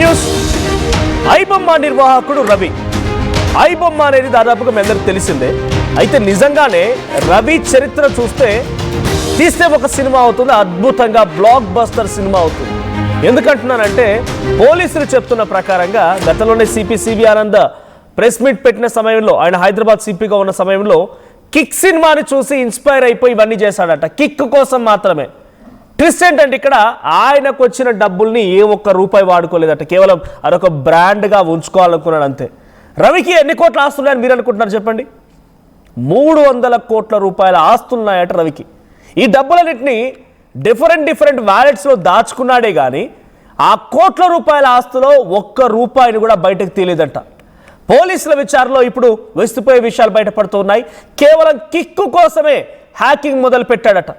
News. IBomma నిర్వాహకుడు రవి. ఐబొమ్మ అనేది దాదాపుగా మీ అందరికి తెలిసిందే. అయితే నిజంగానే రవి చరిత్ర తీస్తే ఒక సినిమా అవుతుంది, అద్భుతంగా బ్లాక్ బస్టర్ సినిమా అవుతుంది. ఎందుకంటున్నానంటే పోలీసులు చెప్తున్న ప్రకారంగా గతంలోనే సిపి ఆనంద్ ప్రెస్ మీట్ పెట్టిన సమయంలో, ఆయన హైదరాబాద్ సిపిగా ఉన్న సమయంలో కిక్ సినిమాని చూసి ఇన్స్పైర్ అయిపోయి ఇవన్నీ చేశాడట, కిక్ కోసం మాత్రమే. ట్విస్ట్ ఏంటంటే ఇక్కడ ఆయనకు వచ్చిన డబ్బుల్ని ఏ ఒక్క రూపాయి వాడుకోలేదట, కేవలం అదొక బ్రాండ్గా ఉంచుకోవాలనుకున్నాడు అంతే. రవికి ఎన్ని కోట్ల ఆస్తున్నాయని మీరు అనుకుంటున్నారు చెప్పండి? 300 కోట్ల రూపాయల ఆస్తున్నాయట రవికి. ఈ డబ్బులన్నింటినీ డిఫరెంట్ వ్యాలెట్స్లో దాచుకున్నాడే కానీ ఆ కోట్ల రూపాయల ఆస్తులో ఒక్క రూపాయిని కూడా బయటకు తీయలేదంట. పోలీసుల విచారణలో ఇప్పుడు వెస్తుపోయే విషయాలు బయటపడుతున్నాయి. కేవలం కిక్కు కోసమే హ్యాకింగ్ మొదలు పెట్టాడట.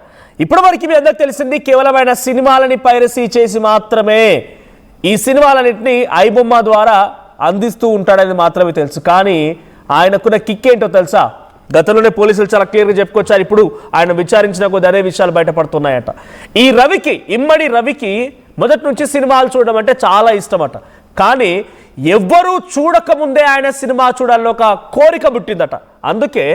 ఇప్పటి వరకు మీ అందరికి తెలిసింది కేవలం ఆయన సినిమాలని పైరసీ చేసి మాత్రమే ఈ సినిమాలన్నింటినీ ఐబొమ్మ ద్వారా అందిస్తూ ఉంటాడని మాత్రమే తెలుసు. కానీ ఆయనకున్న కిక్ ఏంటో తెలుసా? గతంలోనే పోలీసులు చాలా క్లియర్గా చెప్పుకొచ్చారు. ఇప్పుడు ఆయన విచారించిన కొద్ది అదే విషయాలు బయటపడుతున్నాయట. ఈ ఇమ్మడి రవికి మొదటి నుంచి సినిమాలు చూడడం అంటే చాలా ఇష్టమట. కానీ ఎవ్వరూ చూడకముందే ఆయన సినిమా చూడాలని ఒక కోరిక పుట్టిందట. అందుకే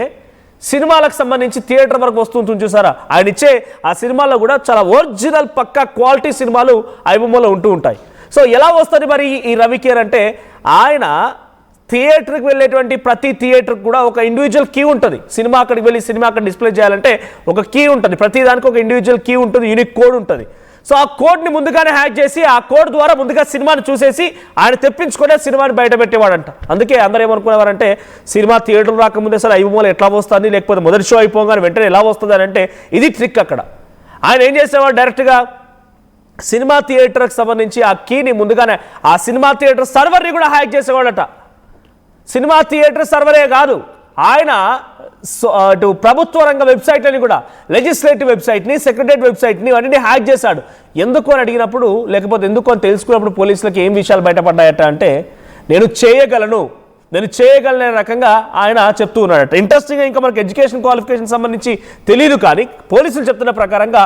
సినిమాలకు సంబంధించి థియేటర్ వరకు వస్తుంటుంది చూసారా, ఆయన ఇచ్చే ఆ సినిమాల్లో కూడా చాలా ఒరిజినల్ పక్కా క్వాలిటీ సినిమాలు ఐబొమ్మలో ఉంటూ ఉంటాయి. సో ఎలా వస్తుంది మరి ఈ రవికేర్ అంటే, ఆయన థియేటర్కి వెళ్ళేటువంటి ప్రతి థియేటర్కి కూడా ఒక ఇండివిజువల్ కీ ఉంటుంది. సినిమా అక్కడికి వెళ్ళి సినిమా అక్కడ డిస్ప్లే చేయాలంటే ఒక కీ ఉంటుంది, ప్రతి దానికి ఒక ఇండివిజువల్ కీ ఉంటుంది, యూనిక్ కోడ్ ఉంటుంది. సో ఆ కోడ్ని ముందుగానే హ్యాక్ చేసి ఆ కోడ్ ద్వారా ముందుగా సినిమాని చూసేసి ఆయన తెప్పించుకునే సినిమాని బయట పెట్టేవాడంట. అందుకే అందరూ ఏమనుకునేవారంటే సినిమా థియేటర్ రాకముందే సరే ఐబొమ్మలో ఎట్లా వస్తుంది, లేకపోతే మొదటి షో అయిపోగానే వెంటనే ఎలా వస్తుంది అని అంటే ఇది ట్రిక్. అక్కడ ఆయన ఏం చేసేవాడు, డైరెక్ట్గా సినిమా థియేటర్కి సంబంధించి ఆ కీని ముందుగానే ఆ సినిమా థియేటర్ సర్వర్ని కూడా హ్యాక్ చేసేవాడట. సినిమా థియేటర్ సర్వరే కాదు, ఆయన అటు ప్రభుత్వ రంగ వెబ్సైట్లని కూడా, లెజిస్లేటివ్ వెబ్సైట్ని, సెక్రటరియట్ వెబ్సైట్ని అన్నింటినీ హ్యాక్ చేశాడు. ఎందుకు అని అడిగినప్పుడు, లేకపోతే ఎందుకు అని తెలుసుకున్నప్పుడు పోలీసులకు ఏం విషయాలు బయటపడ్డాయట అంటే నేను చేయగలనే రకంగా ఆయన చెప్తూ ఉన్నాడట. ఇంట్రెస్టింగ్గా ఇంకా మనకి ఎడ్యుకేషన్ క్వాలిఫికేషన్ సంబంధించి తెలియదు, కానీ పోలీసులు చెప్తున్న ప్రకారంగా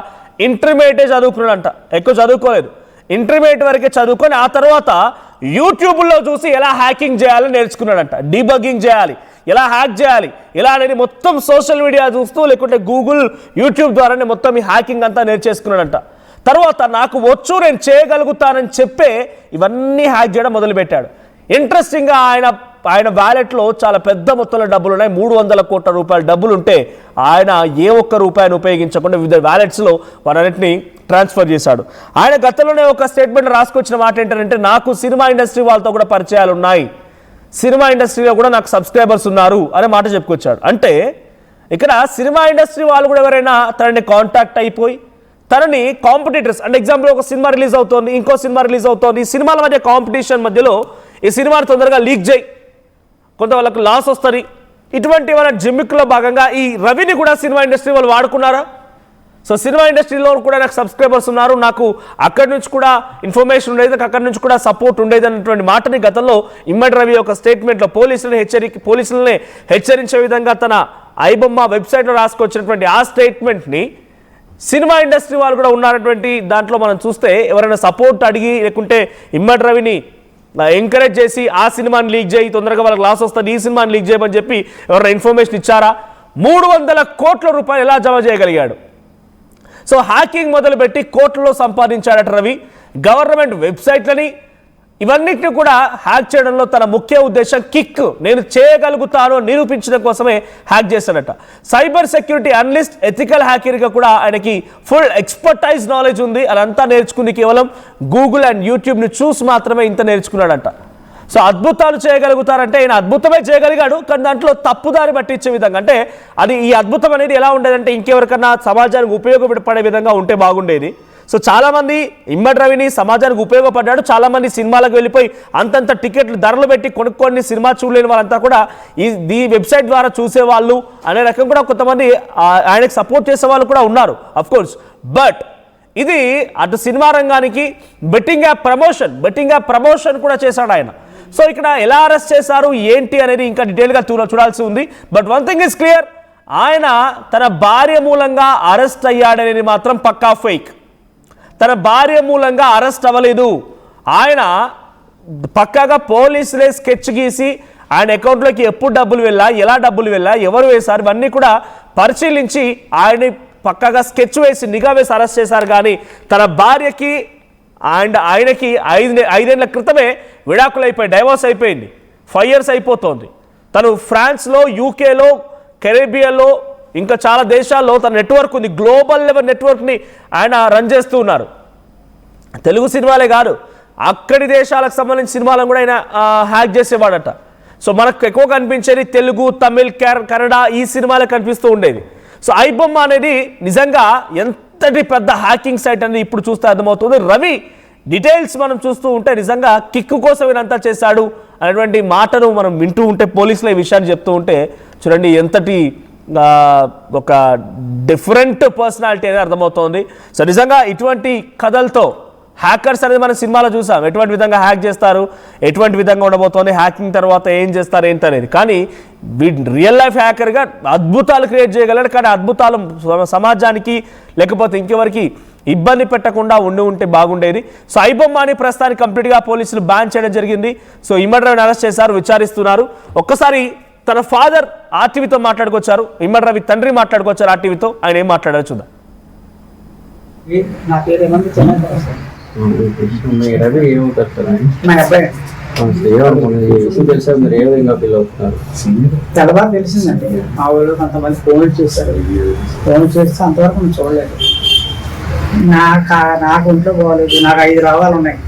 ఇంటర్మీడియట్ చదువుకున్నాడంట, ఎక్కువ చదువుకోలేదు. ఇంటర్మీడియట్ వరకే చదువుకొని ఆ తర్వాత యూట్యూబ్లో చూసి ఎలా హ్యాకింగ్ చేయాలని నేర్చుకున్నాడంట. డీబగ్గింగ్ చేయాలి, ఎలా హ్యాక్ చేయాలి, ఇలా అనేది మొత్తం సోషల్ మీడియా చూస్తూ లేకుంటే గూగుల్, యూట్యూబ్ ద్వారానే మొత్తం ఈ హ్యాకింగ్ అంతా నేర్చేసుకున్నాడంట. తర్వాత నాకు వచ్చు, నేను చేయగలుగుతానని చెప్పే ఇవన్నీ హ్యాక్ చేయడం మొదలుపెట్టాడు. ఇంట్రెస్టింగ్గా ఆయన వ్యాలెట్లో చాలా పెద్ద మొత్తంలో డబ్బులు ఉన్నాయి. 300 కోట్ల రూపాయల డబ్బులు ఉంటే ఆయన ఏ ఒక్క రూపాయిని ఉపయోగించకుండా వివిధ వ్యాలెట్స్లో వాటన్నిటిని ట్రాన్స్ఫర్ చేశాడు. ఆయన గతంలోనే ఒక స్టేట్మెంట్ రాసుకొచ్చిన మాట ఏంటంటే, నాకు సినిమా ఇండస్ట్రీ వాళ్ళతో కూడా పరిచయాలు ఉన్నాయి, సినిమా ఇండస్ట్రీలో కూడా నాకు సబ్స్క్రైబర్స్ ఉన్నారు అనే మాట చెప్పుకొచ్చాడు. అంటే ఇక్కడ సినిమా ఇండస్ట్రీ వాళ్ళు కూడా ఎవరైనా తనని కాంటాక్ట్ అయిపోయి తనని కాంపిటీటర్స్, అంటే ఎగ్జాంపుల్ ఒక సినిమా రిలీజ్ అవుతోంది, ఇంకో సినిమా రిలీజ్ అవుతోంది, ఈ సినిమాల మధ్య కాంపిటీషన్ మధ్యలో ఈ సినిమాని తొందరగా లీక్ చేయి, కొంత వాళ్ళకు లాస్ వస్తుంది, ఇటువంటి వాళ్ళ జిమ్మిక్లో భాగంగా ఈ రవిని కూడా సినిమా ఇండస్ట్రీ వాళ్ళు వాడుకున్నారా? సో సినిమా ఇండస్ట్రీలో కూడా నాకు సబ్స్క్రైబర్స్ ఉన్నారు, నాకు అక్కడి నుంచి కూడా ఇన్ఫర్మేషన్ ఉండేది, నాకు అక్కడి నుంచి కూడా సపోర్ట్ ఉండేది అన్నటువంటి మాటని గతంలో ఇమ్మడి రవి ఒక స్టేట్మెంట్లో పోలీసులనే హెచ్చరించే విధంగా తన ఐబొమ్మ వెబ్సైట్లో రాసుకొచ్చినటువంటి ఆ స్టేట్మెంట్ని సినిమా ఇండస్ట్రీ వాళ్ళు కూడా ఉన్నారటువంటి దాంట్లో మనం చూస్తే ఎవరైనా సపోర్ట్ అడిగి లేకుంటే ఇమ్మడి రవిని ఎంకరేజ్ చేసి ఆ సినిమాని లీక్ చేయి, తొందరగా వాళ్ళకి లాస్ వస్తుంది, ఈ సినిమాని లీక్ చేయమని చెప్పి ఎవరైనా ఇన్ఫర్మేషన్ ఇచ్చారా? 300 కోట్ల రూపాయలు ఎలా జమ చేయగలిగాడు? సో హ్యాకింగ్ మొదలుపెట్టి కోట్లలో సంపాదించాడట రవి. గవర్నమెంట్ వెబ్సైట్లని ఇవన్నిటిని కూడా హ్యాక్ చేయడంలో తన ముఖ్య ఉద్దేశం కిక్, నేను చేయగలుగుతాను నిరూపించడం కోసమే హ్యాక్ చేశాడట. సైబర్ సెక్యూరిటీ అనలిస్ట్, ఎథికల్ హ్యాకర్గా కూడా ఆయనకి ఫుల్ ఎక్స్పర్టైజ్ నాలెడ్జ్ ఉంది. అదంతా నేర్చుకుంది కేవలం గూగుల్ అండ్ యూట్యూబ్ని చూసి మాత్రమే ఇంత నేర్చుకున్నాడంట. సో అద్భుతాలు చేయగలుగుతారంటే ఆయన అద్భుతమే చేయగలిగాడు, కానీ దాంట్లో తప్పుదారి పట్టించే విధంగా, అంటే అది ఈ అద్భుతం అనేది ఎలా ఉండేదంటే ఇంకెవరికన్నా సమాజానికి ఉపయోగపడే విధంగా ఉంటే బాగుండేది. సో చాలామంది ఇమ్మడి రవిని సమాజానికి ఉపయోగపడ్డాడు, చాలామంది సినిమాలకు వెళ్ళిపోయి అంతంత టికెట్లు ధరలు పెట్టి కొనుక్కొని సినిమా చూడలేని వాళ్ళంతా కూడా ఈ వెబ్సైట్ ద్వారా చూసేవాళ్ళు అనే రకం కూడా కొంతమంది ఆయనకు సపోర్ట్ చేసే వాళ్ళు కూడా ఉన్నారు అఫ్కోర్స్. బట్ ఇది అటు సినిమా రంగానికి బెట్టింగ్ యాప్ ప్రమోషన్ కూడా చేశాడు ఆయన. సో ఇక్కడ ఎలా అరెస్ట్ చేశారు ఏంటి అనేది ఇంకా డీటెయిల్గా చూడాల్సి ఉంది. But one thing is clear, ఆయన తన భార్య మూలంగా అరెస్ట్ అయ్యాడనేది మాత్రం పక్కా ఫేక్. తన భార్య మూలంగా అరెస్ట్ అవ్వలేదు. ఆయన పక్కాగా పోలీసులే స్కెచ్ గీసి ఆయన అకౌంట్లోకి ఎప్పుడు డబ్బులు వెళ్ళా, ఎలా డబ్బులు వెళ్ళా, ఎవరు వేశారు, ఇవన్నీ కూడా పరిశీలించి ఆయన్ని పక్కాగా స్కెచ్ వేసి నిఘా వేసి అరెస్ట్ చేశారు. కానీ తన భార్యకి అండ్ ఆయనకి 5 ఏళ్ల క్రితమే విడాకులు అయిపోయి డైవోర్స్ అయిపోయింది. 5 years అయిపోతుంది. తను ఫ్రాన్స్లో, యూకేలో, కెరీబియన్లో ఇంకా చాలా దేశాల్లో తన నెట్వర్క్ ఉంది. గ్లోబల్ లెవెల్ నెట్వర్క్ని ఆయన రన్ చేస్తూ ఉన్నారు. తెలుగు సినిమాలే కాదు, అక్కడి దేశాలకు సంబంధించిన సినిమాలను కూడా ఆయన హ్యాక్ చేసేవాడట. సో మనకు ఎక్కువ కనిపించేది తెలుగు, తమిళ్, కన్నడ ఈ సినిమాలే కనిపిస్తూ ఉండేది. సో ఐబొమ్మ అనేది నిజంగా ఎంతటి పెద్ద హ్యాకింగ్ సైట్ అనేది ఇప్పుడు చూస్తే అర్థమవుతుంది. రవి డీటెయిల్స్ మనం చూస్తూ ఉంటే నిజంగా కిక్కు కోసం ఇదంతా చేశాడు అనేటువంటి మాటను మనం వింటూ ఉంటే, పోలీసులు ఈ విషయాన్ని చెప్తూ ఉంటే చూడండి ఎంతటి ఒక డిఫరెంట్ పర్సనాలిటీ అనేది అర్థమవుతోంది. సో నిజంగా ఇటువంటి కథలతో హ్యాకర్స్ అనేది మనం సినిమాలో చూసాం, ఎటువంటి విధంగా హ్యాక్ చేస్తారు, ఎటువంటి విధంగా ఉండబోతోంది, హ్యాకింగ్ తర్వాత ఏం చేస్తారు ఏంటి అనేది. కానీ రియల్ లైఫ్ హ్యాకర్గా అద్భుతాలు క్రియేట్ చేయగలడు. కానీ అద్భుతాలు సమాజానికి లేకపోతే ఇంకెవరికి ఇబ్బంది పెట్టకుండా ఉంటే బాగుండేది. సో ఐబొమ్మని ప్రస్తుతానికి కంప్లీట్గా పోలీసులు బ్యాన్ చేయడం జరిగింది. సో ఇమ్మడి రవిని అరెస్ట్ చేశారు, విచారిస్తున్నారు. ఒక్కసారి తన ఫాదర్ ఆర్టీవీతో మాట్లాడుకొచ్చారు, ఇమ్మడి రవి తండ్రి మాట్లాడుకొచ్చారు ఆర్టీవీతో. ఆయన ఏం మాట్లాడారు చూద్దాం. రవి ఏమవుతారు తెల్లవారు తెలిసిందండి. మా ఊళ్ళో కొంతమంది ఫోన్లు చేశారు. ఫోన్ చేస్తే అంతవరకు నేను చూడలేదు. నాకు ఒంట్లో బాగోలేదు. నాకు 5 రోగాలు ఉన్నాయి.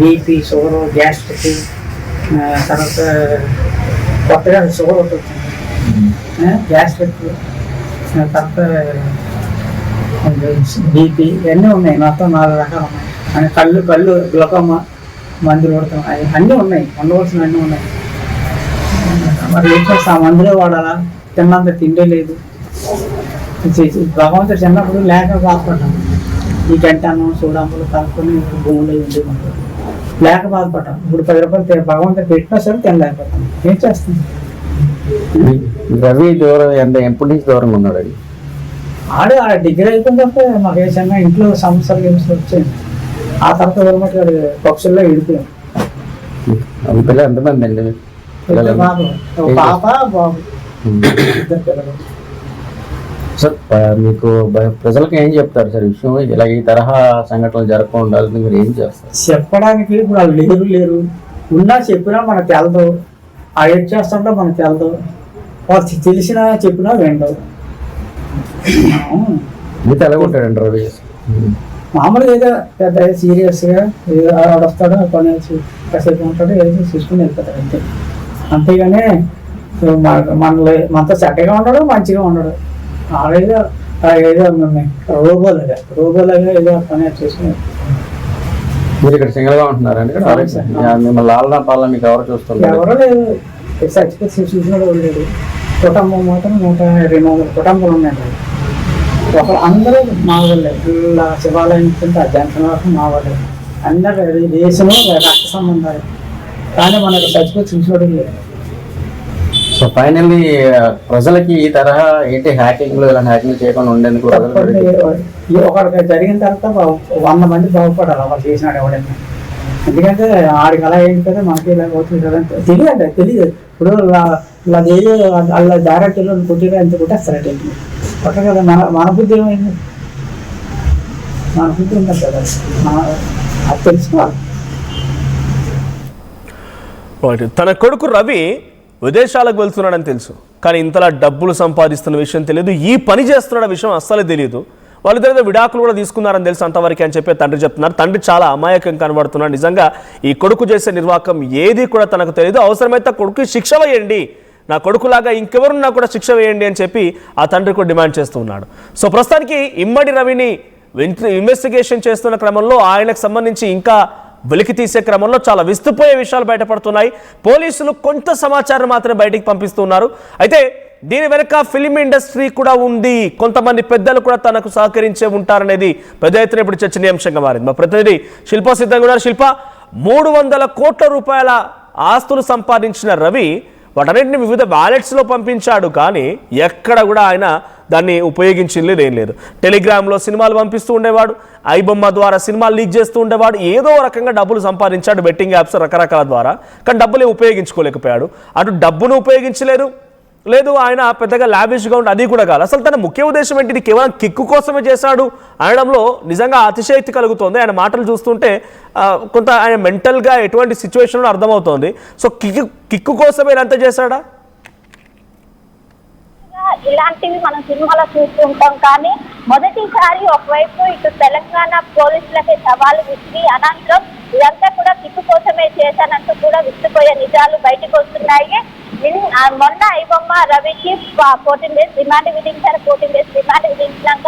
బీపీ, షుగరు, గ్యాస్ట్రిక్, తర్వాత కొత్తగా షుగర్ ఒకటి వచ్చింది, గ్యాస్ట్రిక్, తర్వాత బీపీ ఇవన్నీ ఉన్నాయి. మొత్తం 4 రకాలు ఉన్నాయి. అని కళ్ళు గ్లకోమా మందులు కొడతాం, అన్నీ ఉన్నాయి. ఉండవలసిన అన్నీ ఉన్నాయి. మరి ఏం చేస్తాం, మందులే వాడాలా? తిన్నంత తిండే లేదు. భగవంతుడు చిన్నప్పుడు లేక బాధపడ్డాం. ఈ గంటను చూడములు కలుపుకొని భూములు ఉండేమంటారు. లేక బాధపడ్డాం. ఇప్పుడు 10 రూపాయలు భగవంతుడు పెట్టినా సరే తినలేకపోతాం. ఏం చేస్తాం? రవి దూరం ఎప్పటి నుంచి దూరంగా ఉన్నాడు? అది ఆ డిగ్రీ అయిపోయిన తప్ప మాకు ఏ చిన్న ఇంట్లో సమస్యలు వచ్చాయి. ఆ తర్వాత గవర్నమెంట్ గారు పక్షుల్లో విడిపోయాం. పిల్లలు ఎంతమంది అండి? బాబు, పాప, బాబు, 2 పిల్లలు. సార్ మీకు ప్రజలకు ఏం చెప్తారు సార్ విషయం? ఇలా ఈ తరహా సంఘటనలు జరగకుండా ఉండాలని మీరు ఏం చేస్తారు? చెప్పడానికి ఇప్పుడు వాళ్ళు లేరు. ఉన్నా చెప్పినా మనకు తెలదు. ఆ ఏం చేస్తుంటే మనకు తెలదు. వాళ్ళు తెలిసినా చెప్పినా వినవు. మీతో ఎలా కొట్టాడండి రవి? మామూలుగా ఏదో పెద్ద సీరియస్గా ఏదో ఆడొస్తాడో కొన్ని కాసేపు ఉంటాడో ఏదో చూసుకుని వెళ్ళిపోతాడు అంతే. అంతేగానే మనతో చక్కగా ఉండడు, మంచిగా ఉండడు. ఆడేదో ఏదో రోబోలాగా ఏదో పని చేసుకుని. మీరు ఇక్కడ సింగిల్ గా ఉంటున్నారండి? మిమ్మల్ని లాలనా పాలన మీకు ఎవరు చూస్తున్నారు? ఎవరో లేదు. చచ్చిపోతే చూసినాడు లేదు. కుటుంబం మాత్రం 123 కుటుంబాలు ఉన్నాయండి. అందరూ మా వాళ్ళే. ఇలా శివాలయం ఆ జంక్షన్ వరకు మా వాళ్ళే. అందరూ దేశంలో రక్త సంబంధాలు. కానీ మనకు చచ్చిపోయి చూసినోడు లేదు. సో ఫైనల్లీ ప్రజలకి ఈ తరహా ఏంటి హ్యాకింగ్లు ఇలా హ్యాకింగ్ చేయకుండా ఉండేందుకు ఒకరికి జరిగిన తర్వాత 100 మంది బాగుపడాలి వాళ్ళు చేసినాడు ఎవడైనా. ఎందుకంటే ఆడికి అలా ఏంటి కదా, మనకి ఇలా అవుతుంది కదా తెలియదు. ఇప్పుడు అలా డైరెక్ట్లో కొట్టిగా ఎంత కొట్టేస్తారు కొట్ట కదా. మన బుద్ధి ఏమైంది? మన బుద్ధి ఉంటుంది కదా, అది తెలుసుకోవాలి. తన కొడుకు రవి విదేశాలకు వెళ్తున్నాడని తెలుసు, కానీ ఇంతలా డబ్బులు సంపాదిస్తున్న విషయం తెలియదు. ఈ పని చేస్తున్న విషయం అస్సలే తెలియదు. వాళ్ళిద్దరు విడాకులు కూడా తీసుకున్నారని తెలుసు అంతవరకు అని చెప్పి తండ్రి చెప్తున్నారు. తండ్రి చాలా అమాయకం కనబడుతున్నాడు. నిజంగా ఈ కొడుకు చేసే నిర్వాహకం ఏది కూడా తనకు తెలియదు. అవసరమైతే కొడుకు శిక్ష వేయండి, నా కొడుకులాగా ఇంకెవరున్నా కూడా శిక్ష వేయండి అని చెప్పి ఆ తండ్రి కూడా డిమాండ్ చేస్తూ ఉన్నాడు. సో ప్రస్తుతానికి ఇమ్మడి రవిని ఇన్వెస్టిగేషన్ చేస్తున్న క్రమంలో ఆయనకు సంబంధించి ఇంకా వెలికి తీసే క్రమంలో చాలా విస్తుపోయే విషయాలు బయటపడుతున్నాయి. పోలీసులు కొంత సమాచారం మాత్రమే బయటికి పంపిస్తున్నారు. అయితే దీని వెనుక ఫిలిం ఇండస్ట్రీ కూడా ఉంది, కొంతమంది పెద్దలు కూడా తనకు సహకరించే ఉంటారనేది పెద్ద ఎత్తున ఇప్పుడు చర్చనీయాంశంగా మారింది. మా ప్రతినిధి శిల్ప సిద్ధంగా ఉన్నారు. శిల్ప, 300 కోట్ల రూపాయల ఆస్తులు సంపాదించిన రవి వాటన్నింటినీ వివిధ వ్యాలెట్స్లో పంపించాడు, కానీ ఎక్కడ కూడా ఆయన దాన్ని ఉపయోగించింది ఏం లేదు. టెలిగ్రామ్లో సినిమాలు పంపిస్తూ ఉండేవాడు, ఐబొమ్మ ద్వారా సినిమాలు లీక్ చేస్తూ ఉండేవాడు, ఏదో రకంగా డబ్బులు సంపాదించాడు బెట్టింగ్ యాప్స్ రకరకాల ద్వారా. కానీ డబ్బులు ఉపయోగించుకోలేకపోయాడు. అటు డబ్బును ఉపయోగించలేరు, లేదు ఆయన పెద్దగా లావిష్గా ఉండి అది కూడా కాదు. అసలు తన ముఖ్య ఉద్దేశం ఏంటి, ఇది కేవలం కిక్కు కోసమే చేశాడు అనడంలో నిజంగా అతిశయక్తి కలుగుతోంది. ఆయన మాటలు చూస్తుంటే కొంత ఆయన మెంటల్గా ఎటువంటి సిచ్యువేషన్లో అర్థమవుతోంది. సో కిక్కు కోసమే ఇదంతా చేశాడా? ఇలాంటివి మనం సినిమాలో చూస్తూ ఉంటాం. కానీ మొదటిసారి ఒకవైపు ఇటు తెలంగాణ పోలీసులకి సవాలు విసిరి అనంతరం ఇదంతా కూడా కిక్కు కోసమే చేశానంటూ కూడా విసిరిపోయే నిజాలు బయటకు వస్తున్నాయి. మొన్న ఐబొమ్మ రవికి 14 days రిమాండ్ విధించారు. 14 days రిమాండ్ విధించినాక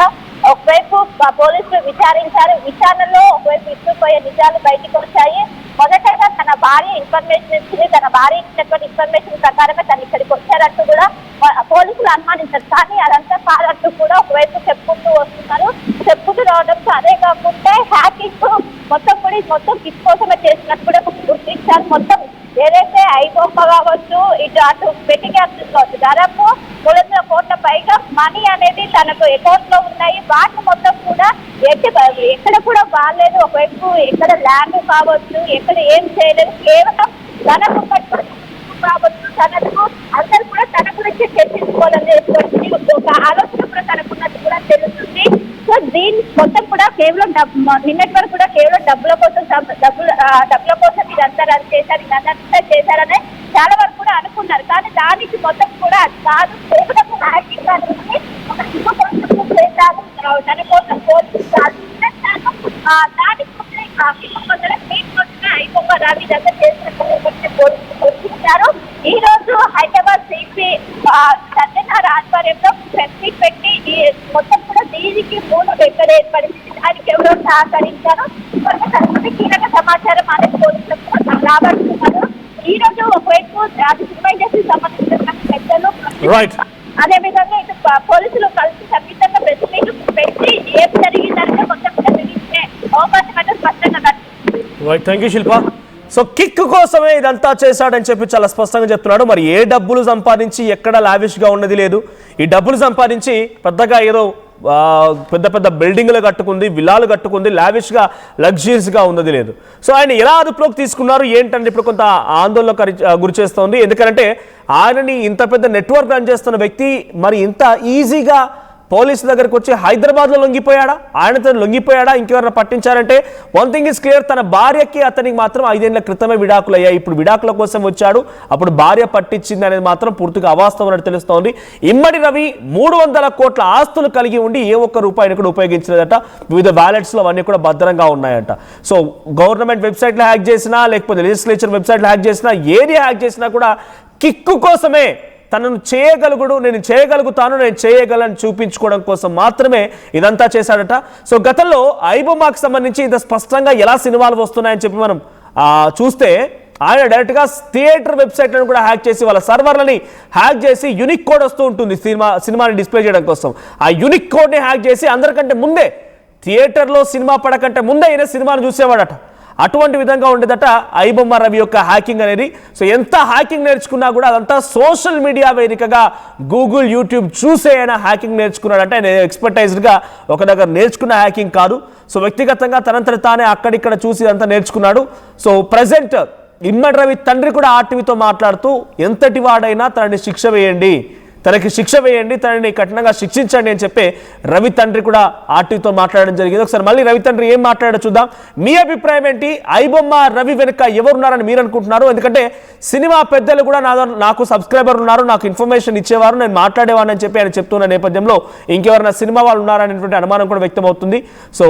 ఒకవైపు పోలీసులు విచారించారు. విచారణలో ఒకవైపు విసిరిపోయే నిజాలు బయటకు వచ్చాయి. మొదటగా తన భార్య ఇన్ఫర్మేషన్ ఇచ్చింది. తన భార్య ఇచ్చినటువంటి ఇన్ఫర్మేషన్ ప్రకారమే తను ఇక్కడికి వచ్చారంటూ కూడా పోలీసులు అనుమానించారు. కానీ అదంతా కాదంటూ కూడా ఒకవైపు చెప్పుకుంటూ వస్తున్నారు. చెప్పుకుంటూ రావడంతో అదే కాకుండా హ్యాకింగ్ మొత్తం కిక్ కోసమే చేసినట్టు కూడా గుర్తించారు. మొత్తం ఏదైతే ఐబొమ్మ కావచ్చు, ఇటు అటు బెట్టింగ్ యాప్స్ కావచ్చు, దాదాపు 300 కోట్ల పైగా మనీ అనేది తనకు అకౌంట్ లో ఉన్నాయి. వాటి మొత్తం కూడా ఎక్కడ కూడా బాగాలేదు. ఒకవైపు ఎక్కడ ల్యాండ్ కావచ్చు, ఎక్కడ ఏం చేయలేదు, కేవలం తనకు కావచ్చు, తనకు అందరూ కూడా తన గురించి చర్చించుకోవాలని ఒక ఆలోచన కూడా తనకున్నట్టు కూడా తెలుస్తుంది. సో దీని మొత్తం కూడా కేవలం నిన్నటి వరకు కూడా కేవలం డబ్బుల కోసం ఇదంతా చేశారు చేశారనే చాలా వరకు కూడా అనుకున్నారు. కానీ దానికి మొత్తం కూడా కాదు, కేవలం హ్యాకింగ్ అనేది ఒక చేశారు, తన కోసం ఐబొమ్మ రవి దగ్గర చేసినారు. ఈ రోజు హైదరాబాద్ సిపి సత్యనారాయణ ఆధ్వర్యంలో ప్రెస్ మీట్ పెట్టి మొత్తం కూడా దీనికి మూడు ఎక్కడ ఏర్పడింది, దానికి ఎవరో సహకరించారు, కీలక సమాచారం అనేది పోలీసులకు రాబడుతున్నారు. ఈ రోజు ఒకవైపు సినిమా ఇండస్ట్రీకి సంబంధించిన పెద్దలు అదే విధంగా ఇటు పోలీసులు కలిసి సంయుక్తంగా ప్రెస్ మీట్ పెట్టి ఏం జరిగిందంటే మొత్తం కూడా తెలిసే అవకాశం అయితే స్పష్టంగా కనిపిస్తుంది. Thank you Shilpa. So kick కోసమే ఇదంతా చేశాడని చెప్పి చాలా స్పష్టంగా చెప్తున్నాడు. మరి ఏ డబ్బులు సంపాదించి ఎక్కడ లావిష్గా ఉన్నది లేదు. ఈ డబ్బులు సంపాదించి పెద్దగా ఏదో పెద్ద పెద్ద బిల్డింగ్లు కట్టుకుంది, విల్లాలు కట్టుకుంది, లావిష్గా లగ్జరీస్గా ఉన్నది లేదు. సో ఆయన ఎలా అదుపులోకి తీసుకున్నారు ఏంటంటే ఇప్పుడు కొంత ఆందోళన గురి చేస్తోంది. ఎందుకంటే ఆయనని ఇంత పెద్ద నెట్వర్క్ రన్ చేస్తున్న వ్యక్తి మరి ఇంత ఈజీగా పోలీసు దగ్గరికి వచ్చి హైదరాబాద్లో లొంగిపోయాడా, ఆయనతో లొంగిపోయాడా, ఇంకెవరైనా పట్టించారంటే వన్ థింగ్ ఇస్ క్లియర్, తన భార్యకి అతనికి మాత్రం 5 ఏళ్ల క్రితమే విడాకులు అయ్యాయి. ఇప్పుడు విడాకుల కోసం వచ్చాడు, అప్పుడు భార్య పట్టించింది అనేది మాత్రం పూర్తిగా అవాస్తవం అన్నట్టు తెలుస్తోంది. ఇమ్మడి రవి 300 కోట్ల ఆస్తులు కలిగి ఉండి ఏ ఒక్క రూపాయిని కూడా ఉపయోగించలేదట. వివిధ వ్యాలెట్స్లో అవన్నీ కూడా భద్రంగా ఉన్నాయట. సో గవర్నమెంట్ వెబ్సైట్లో హ్యాక్ చేసినా, లేకపోతే లెజిస్లేచర్ వెబ్సైట్లో హ్యాక్ చేసినా, ఏది హ్యాక్ చేసినా కూడా కిక్కు కోసమే, తనను చేయగలుగుడు, నేను చేయగలుగుతాను, నేను చేయగలను చూపించుకోవడం కోసం మాత్రమే ఇదంతా చేశాడట. సో గతంలో ఐబొమ్మకి సంబంధించి ఇంత స్పష్టంగా ఎలా సినిమాలు వస్తున్నాయని చెప్పి మనం చూస్తే ఆయన డైరెక్ట్గా థియేటర్ వెబ్సైట్లను కూడా హ్యాక్ చేసి వాళ్ళ సర్వర్లని హ్యాక్ చేసి యూనిక్ కోడ్ వస్తూ ఉంటుంది సినిమాని డిస్ప్లే చేయడం కోసం. ఆ యూనిక్ కోడ్ని హ్యాక్ చేసి అందరికంటే ముందే థియేటర్లో సినిమా పడకంటే ముందే ఈయన సినిమాను చూసేవాడట. అటువంటి విధంగా ఉండేదట ఐబొమ్మ రవి యొక్క హ్యాకింగ్ అనేది. సో ఎంత హ్యాకింగ్ నేర్చుకున్నా కూడా అదంతా సోషల్ మీడియా వేదికగా గూగుల్, యూట్యూబ్ చూసే ఆయన హ్యాకింగ్ నేర్చుకున్నాడంటే ఆయన ఎక్స్పర్టైజ్డ్గా ఒక దగ్గర నేర్చుకున్న హ్యాకింగ్ కాదు. సో వ్యక్తిగతంగా తనంతట తానే అక్కడిక్కడ చూసి అంతా నేర్చుకున్నాడు. సో ప్రజెంట్ ఇమ్మడి రవి తండ్రి కూడా ఆర్టీవీతో మాట్లాడుతూ ఎంతటి వాడైనా తనని శిక్ష వేయండి, తనకి శిక్ష వేయండి, తనని కఠినంగా శిక్షించండి అని చెప్పి రవి తండ్రి కూడా ఆర్టీవీతో మాట్లాడడం జరిగింది. ఒకసారి మళ్ళీ రవి తండ్రి ఏం మాట్లాడో చూద్దాం. మీ అభిప్రాయం ఏంటి? ఐబొమ్మ రవి వెనుక ఎవరున్నారని మీరు అనుకుంటున్నారు? ఎందుకంటే సినిమా పెద్దలు కూడా నాకు సబ్స్క్రైబర్ ఉన్నారు, నాకు ఇన్ఫర్మేషన్ ఇచ్చేవారు, నేను మాట్లాడేవాడిని అని చెప్పి ఆయన చెప్తున్న నేపథ్యంలో ఇంకెవరైనా సినిమా వాళ్ళు ఉన్నారనేటువంటి అనుమానం కూడా వ్యక్తమవుతుంది. సో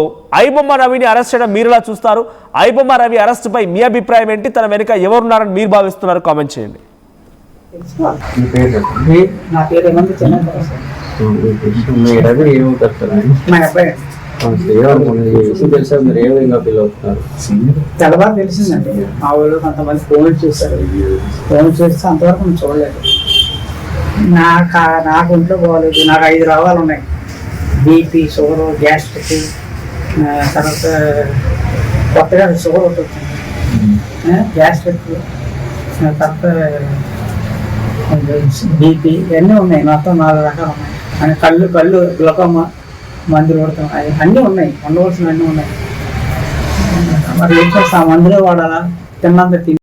ఐబొమ్మ రవిని అరెస్ట్ చేయడం మీరు ఎలా చూస్తారు? ఐబొమ్మ రవి అరెస్ట్ పై మీ అభిప్రాయం ఏంటి? తన వెనుక ఎవరున్నారని మీరు భావిస్తున్నారు? కామెంట్ చేయండి. నా పేరు ఏమంటే చెన్నై సార్. మీ రవి ఏమవుతారు సార్? మా అబ్బాయి తెలుసా, మీరు ఏ విధంగా ఫీల్ అవుతున్నారు? తెల్లవారు తెలిసిందండి. మా ఊళ్ళో కొంతమంది ఫోన్ చేశారు, ఫోన్ చేస్తే అంతవరకు నేను చూడలేదు. నాకు ఇంట్లో పోలేదు. నాకు 5 రోగాలు ఉన్నాయి: బీపీ, షుగర్, గ్యాస్ట్రిక్, తర్వాత కొత్తగా షుగర్ ఒకటి వచ్చింది, గ్యాస్ట్రిక్, తర్వాత బీపీ, ఇవన్నీ ఉన్నాయి. మొత్తం 4 రకాలు ఉన్నాయి. అని కళ్ళు గ్లకోమ మందులు కొడతాం, అవి అన్నీ ఉన్నాయి, ఉండవలసిన అన్నీ ఉన్నాయి. మరి ఏం చేస్తాం, ఆ మందులే వాడాలా, తిన్నంత తిని